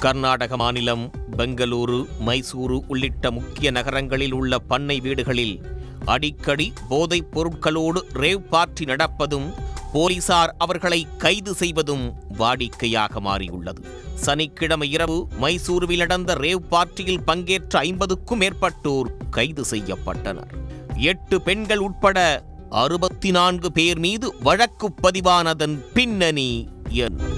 கர்நாடக மாநிலம் பெங்களூரு, மைசூரு உள்ளிட்ட முக்கிய நகரங்களில் உள்ள பண்ணை வீடுகளில் அடிக்கடி போதைப் பொருட்களோடு ரேவ் பார்ட்டி நடப்பதும் போலீசார் அவர்களை கைது செய்வதும் வாடிக்கையாக மாறியுள்ளது. சனிக்கிழமை இரவு மைசூருவில் நடந்த ரேவ் பார்ட்டியில் பங்கேற்ற 50க்கும் மேற்பட்டோர் கைது செய்யப்பட்டனர். 8 பெண்கள் உட்பட 64 பேர் மீது வழக்கு பதிவானதன் பின்னணி என்ன?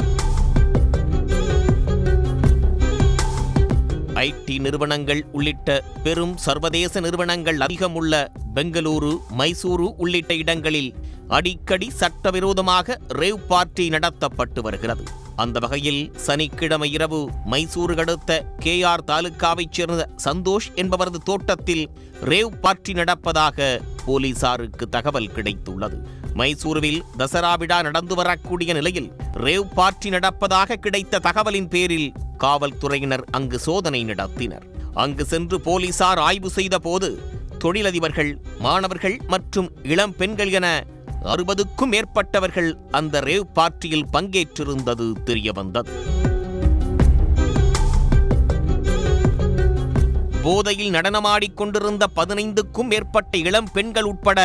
ஐடி நிறுவனங்கள் உள்ளிட்ட பெரும் சர்வதேச நிறுவனங்கள் அதிகமுள்ள பெங்களூரு, மைசூரு உள்ளிட்ட இடங்களில் அடிக்கடி சட்டவிரோதமாக ரேவ் பார்ட்டி நடத்தப்பட்டு வருகிறது. அந்த வகையில் சனிக்கிழமை இரவு மைசூரு அடுத்த KR தாலுகாவைச் சேர்ந்த சந்தோஷ் என்பவரது தோட்டத்தில் ரேவ் பார்ட்டி நடப்பதாக போலீசாருக்கு தகவல் கிடைத்துள்ளது. மைசூருவில் தசரா விழா நடந்து வரக்கூடிய நிலையில் ரேவ் பார்ட்டி நடப்பதாக கிடைத்த தகவலின் பேரில் காவல்துறையினர் அங்கு சோதனை நடத்தினர். அங்கு சென்று போலீசார் ஆய்வு செய்த போது தொழிலதிபர்கள், மாணவர்கள் மற்றும் இளம் பெண்கள் என 60க்கும் மேற்பட்டவர்கள் அந்த ரேவ் பார்ட்டியில் பங்கேற்றிருந்தது தெரியவந்தது. போதையில் நடனமாடிக்கொண்டிருந்த 15க்கும் மேற்பட்ட இளம் பெண்கள் உட்பட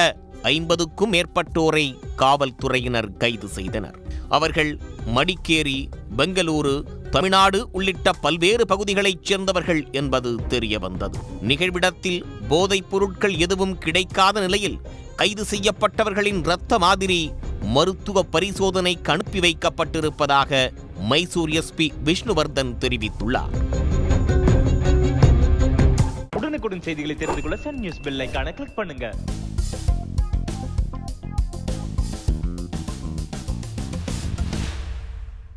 50க்கும் மேற்பட்டோரை காவல்துறையினர் கைது செய்தனர். அவர்கள் மடிக்கேரி, பெங்களூரு, தமிழ்நாடு உள்ளிட்ட பல்வேறு பகுதிகளைச் சேர்ந்தவர்கள் என்பது தெரியவந்தது. நிகழ்விடத்தில் போதைப் பொருட்கள் எதுவும் கிடைக்காத நிலையில் கைது செய்யப்பட்டவர்களின் இரத்த மாதிரி மருத்துவ பரிசோதனைக்கு அனுப்பி வைக்கப்பட்டிருப்பதாக மைசூர் SP விஷ்ணுவர்தன் தெரிவித்துள்ளார். உடனுக்குடன் செய்திகளை தெரிந்து கொள்ள சன் நியூஸ் பெல் ஐகானை கிளிக் பண்ணுங்க.